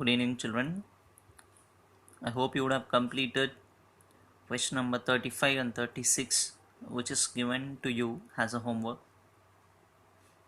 Good evening, children. I hope you would have completed question number 35 and 36, which is given to you as a homework.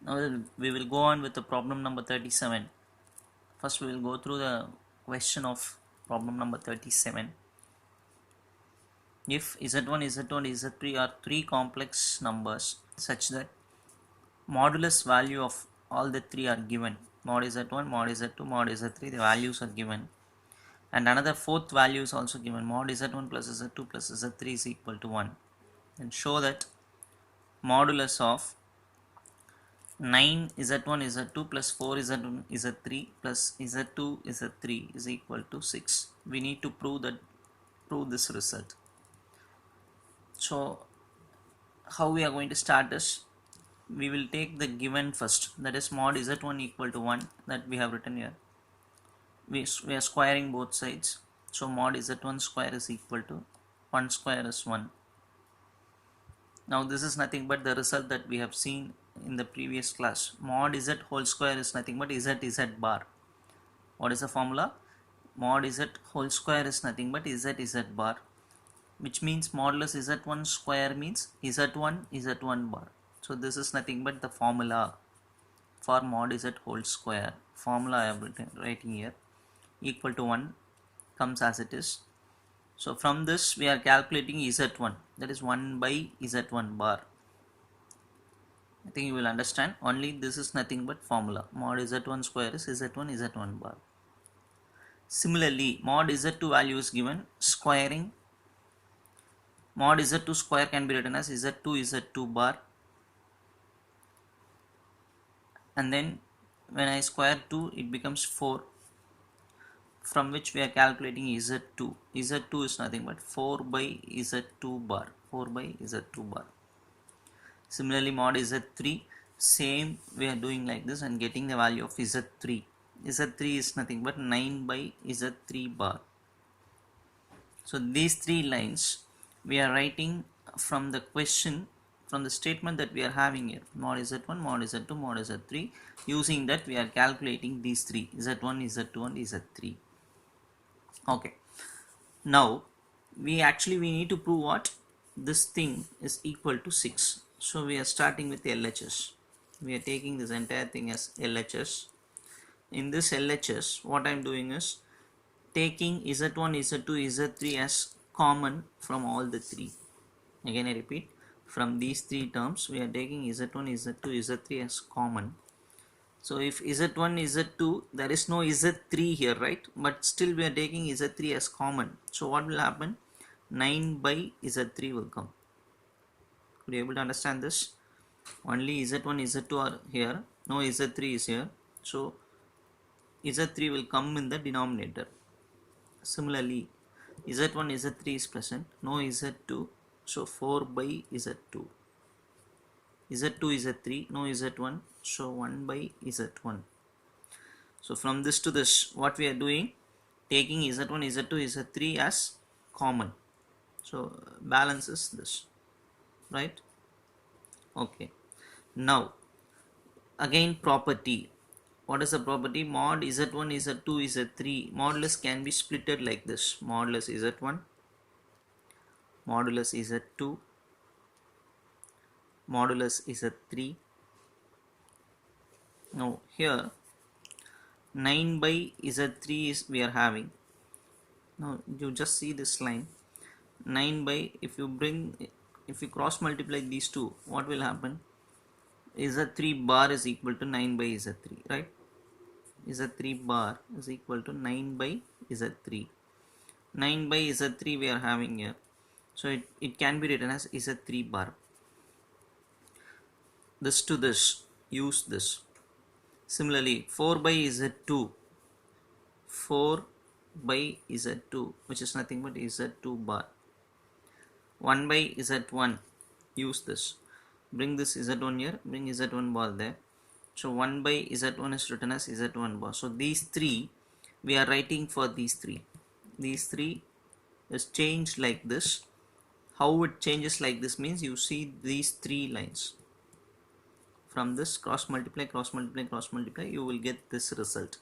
Now we will go on with the problem number 37. First, we will go through the question of problem number 37. If Z1, Z2, and Z3 are three complex numbers such that modulus value of all the three are given, mod Z1, mod Z2, mod Z3, the values are given, and another fourth value is also given, mod Z1 plus Z2 plus Z3 is equal to 1, and show that modulus of 9 Z1 Z2 plus 4 Z1 Z3 plus Z2 Z3 is equal to 6. We need to prove this result. So how we are going to start is, we will take the given first, that is mod Z1 equal to 1, that we have written here. We are squaring both sides, so mod Z1 square is equal to 1 square is 1. Now this is nothing but the result that we have seen in the previous class. Mod Z whole square is nothing but Z bar. What is the formula? Mod Z whole square is nothing but Z bar, which means modulus Z1 square means Z1 bar. So this is nothing but the formula for mod Z whole square. Formula I am writing here, equal to 1 comes as it is. So from this we are calculating Z1, that is 1 by Z1 bar. I think you will understand. Only this is nothing but formula. Mod Z1 square is Z1 bar. Similarly, mod Z2 value is given, squaring. Mod Z2 square can be written as Z2 bar. And then when I square 2, it becomes 4. From which we are calculating Z2. Z2 is nothing but 4 by Z2 bar. 4 by Z2 bar. Similarly, mod Z3, same we are doing like this and getting the value of Z3. Z3 is nothing but 9 by Z3 bar. So these three lines we are writing from the question, from the statement that we are having here, mod Z1, mod Z2, mod Z3. Using that we are calculating these three, Z1, Z2 and Z3. Okay. Now we need to prove what? This thing is equal to 6. So we are starting with LHS. We are taking this entire thing as LHS. In this LHS, what I am doing is taking Z1, Z2, Z3 as common from all the three. Again I repeat, from these three terms we are taking Z1, Z2, Z3 as common. So if Z1, Z2, there is no Z3 here, right? But still we are taking Z3 as common. So what will happen? 9 by Z3 will come. Could you able to understand this? Only Z1, Z2 are here. No Z3 is here. So Z3 will come in the denominator. Similarly, Z1, Z3 is present. No Z2. So 4 by Z2. Z2, Z3. No Z1. So 1 by Z1. So from this to this, what we are doing? Taking Z1, Z2, Z3 as common. So balance is this. Right? Okay. Now again property. What is the property? Mod Z1, Z2, Z3 modulus can be splitted like this. Modulus Z1, modulus Z2, modulus Z3. Now here 9 by Z3 is we are having. Now you just see this line. 9 by, if you cross multiply these two, what will happen? Z3 bar is equal to 9 by Z3, right? Z3 bar is equal to 9 by Z3. 9 by Z3 we are having here. So it can be written as Z3 bar. This to this, use this. Similarly, 4 by Z2. 4 by Z2, which is nothing but Z2 bar. 1 by Z1, use this. Bring this Z1 here, bring Z1 bar there. So 1 by Z1 is written as Z1 bar. So these three we are writing for these three. These three is changed like this. How it changes like this means, you see these three lines. From this cross multiply, you will get this result.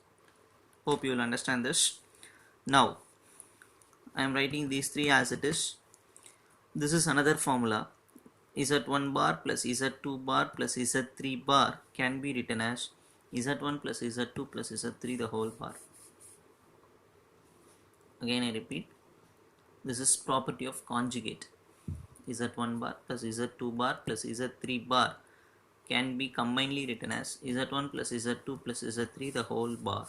Hope you will understand this. Now I am writing these three as it is. This is another formula. Z1 bar plus Z2 bar plus Z3 bar can be written as Z1 plus Z2 plus Z3 the whole bar. Again I repeat, this is property of conjugate. Z1 bar plus Z2 bar plus Z3 bar can be combinedly written as Z1 plus Z2 plus Z3 the whole bar.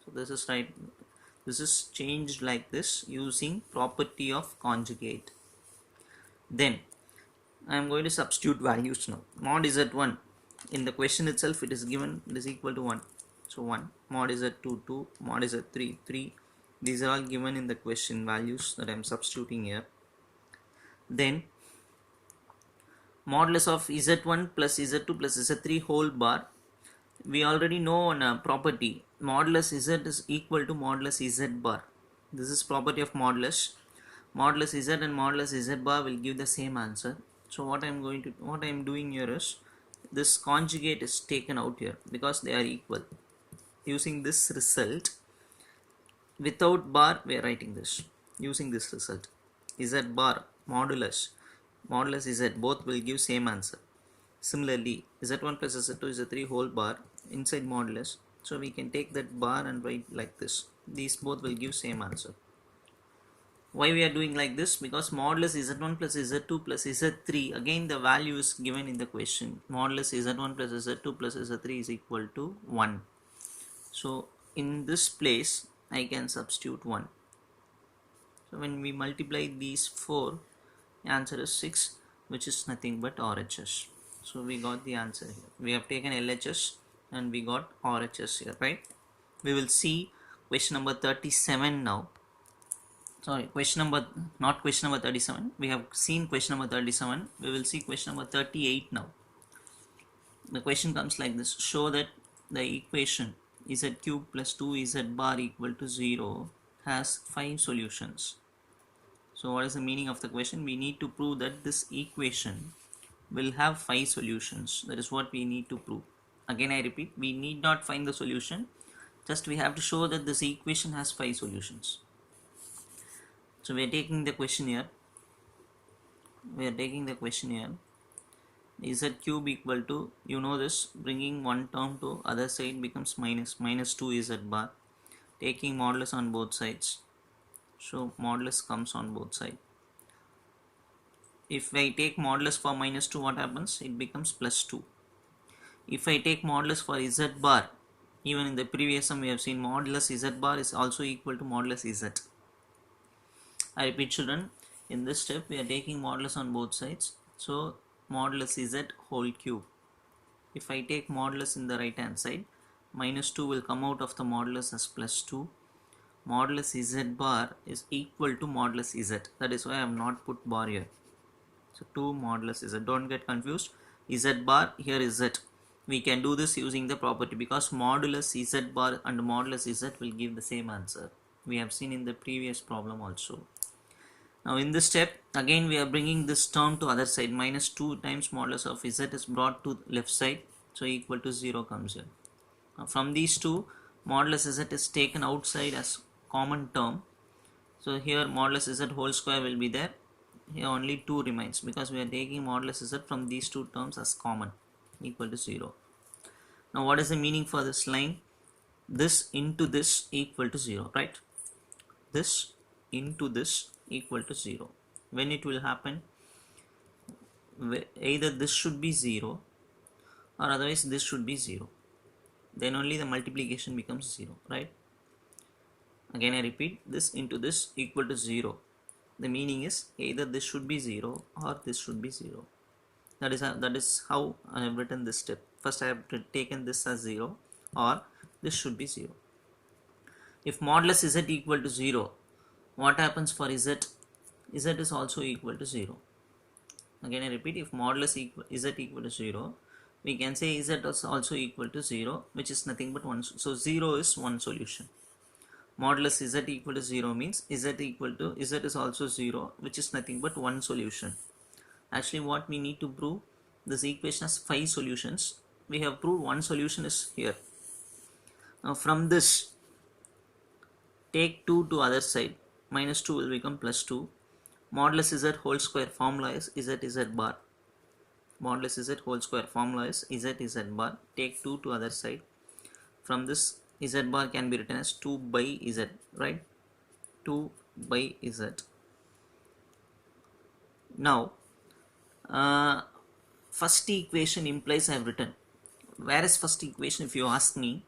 So this is right. This is changed like this using property of conjugate. Then I am going to substitute values now. Mod Z1, in the question itself it is given, it is equal to 1. So 1, mod Z2 2, mod Z3 3. These are all given in the question values that I am substituting here. Then modulus of Z1 plus Z2 plus Z3 whole bar, we already know on property, modulus Z is equal to modulus Z bar. This is property of modulus. Modulus Z and modulus Z bar will give the same answer. So what I am doing here is, this conjugate is taken out here because they are equal. Using this result, without bar we are writing this. Using this result, Z bar modulus Z, both will give same answer. Similarly, Z1 plus Z2 is a 3 whole bar inside modulus. So we can take that bar and write like this. These both will give same answer. Why we are doing like this? Because modulus Z1 plus Z2 plus Z3, again the value is given in the question. Modulus Z1 plus Z2 plus Z3 is equal to 1. So in this place I can substitute 1. So when we multiply these 4, the answer is 6, which is nothing but RHS. So we got the answer here. We have taken LHS and we got RHS here, right? We will see question number 37 now. Sorry, not question number 37. We have seen question number 37. We will see question number 38 now. The question comes like this. Show that the equation Z cube plus 2Z bar equal to 0 has 5 solutions. So what is the meaning of the question? We need to prove that this equation will have 5 solutions. That is what we need to prove. Again I repeat, we need not find the solution. Just we have to show that this equation has 5 solutions. So we are taking the question here. Z cube equal to, you know this, bringing one term to other side becomes minus 2Z bar. Taking modulus on both sides. So modulus comes on both sides. If I take modulus for minus 2, what happens? It becomes plus 2. If I take modulus for Z bar, even in the previous sum we have seen modulus Z bar is also equal to modulus Z. I repeat children, in this step we are taking modulus on both sides. So modulus Z whole cube. If I take modulus in the right hand side, minus 2 will come out of the modulus as plus 2. Modulus Z bar is equal to modulus Z. That is why I have not put bar here. So 2 modulus Z. Don't get confused. Z bar, here is Z. We can do this using the property because modulus Z bar and modulus Z will give the same answer. We have seen in the previous problem also. Now in this step, again we are bringing this term to other side. Minus 2 times modulus of Z is brought to left side. So equal to 0 comes here. Now from these two, modulus Z is taken outside as common term. So here modulus Z whole square will be there. Here only 2 remains because we are taking modulus Z from these two terms as common, equal to 0. Now what is the meaning for this line? This into this equal to 0, right? This into this equal to 0. When it will happen? Either this should be 0 or otherwise this should be 0. Then only the multiplication becomes 0, right? Again I repeat, this into this equal to 0. The meaning is either this should be 0 or this should be 0. That is how I have written this step. First I have taken this as 0 or this should be 0. If modulus Z equal to 0, what happens for Z? Z is also equal to 0. Again I repeat, if modulus Z equal to 0, we can say Z is also equal to 0, which is nothing but 1. So 0 is one solution. Modulus Z equal to 0 means Z is also 0, which is nothing but one solution. Actually what we need to prove, this equation has 5 solutions. We have proved one solution is here. Now from this Take 2 to other side. Minus 2 will become plus 2. Modulus z whole square formula is z bar. Modulus z whole square formula is z bar. Take 2 to other side. From this, z bar can be written as 2 by z, right? 2 by z. Now, first equation implies I have written. Where is first equation? If you ask me,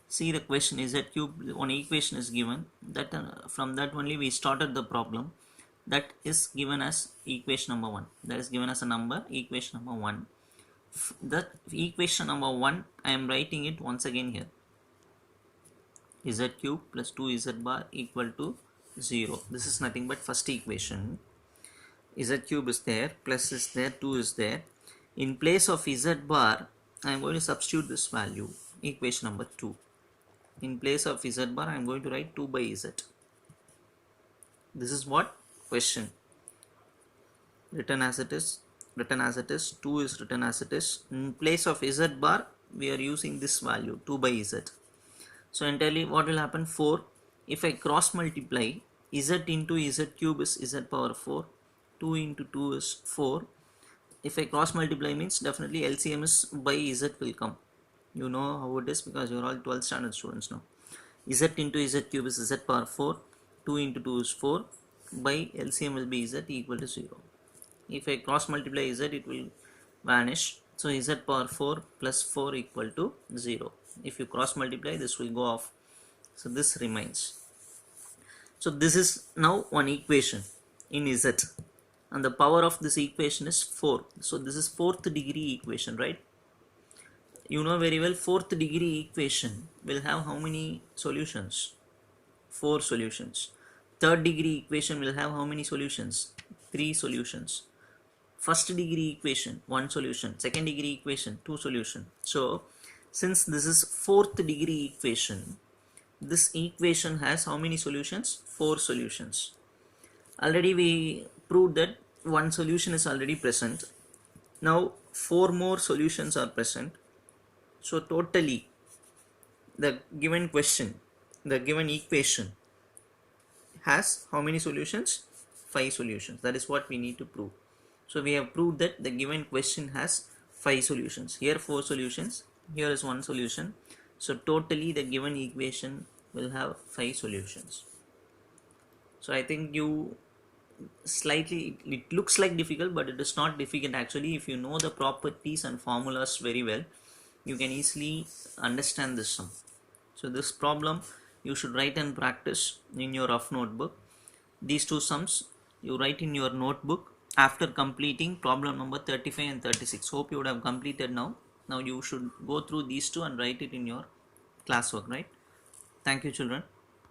see the question is that cube, one equation is given, that from that only we started the problem. That is given as equation number 1. That is given as a number, equation number 1. That equation number 1, I am writing it once again here. Z cube plus 2z bar equal to 0. This is nothing but first equation. Z cube is there, plus is there, 2 is there. In place of z bar, I am going to substitute this value, equation number 2. In place of z bar, I am going to write 2 by z. This is what question. Written as it is, 2 is written as it is. In place of z bar, we are using this value, 2 by z. So entirely what will happen? 4. If I cross multiply, z into z cube is z power 4. 2 into 2 is 4. If I cross multiply means definitely LCM is by z will come. You know how it is because you are all 12th standard students now. Z into z cube is z power 4. 2 into 2 is 4. By LCM will be z equal to 0. If I cross multiply z, it will vanish. So z power 4 plus 4 equal to 0. If you cross multiply, this will go off. So this remains. So this is now one equation in z. And the power of this equation is 4. So this is 4th degree equation, right? You know very well 4th degree equation will have how many solutions? 4 solutions. 3rd degree equation will have how many solutions? 3 solutions. First degree equation, 1 solution. 2nd degree equation, 2 solutions. So since this is 4th degree equation, this equation has how many solutions? 4 solutions. Already we proved that one solution is already present. Now 4 more solutions are present. So totally the given question, the given equation has how many solutions? 5 solutions. That is what we need to prove. So we have proved that the given question has 5 solutions. Here 4 solutions, here is 1 solution. So totally the given equation will have 5 solutions. So I think you slightly, it looks like difficult, but it is not difficult actually. If you know the properties and formulas very well, you can easily understand this sum. So this problem you should write and practice in your rough notebook. These two sums you write in your notebook after completing problem number 35 and 36. Hope you would have completed now. Now you should go through these two and write it in your classwork, right? Thank you, children.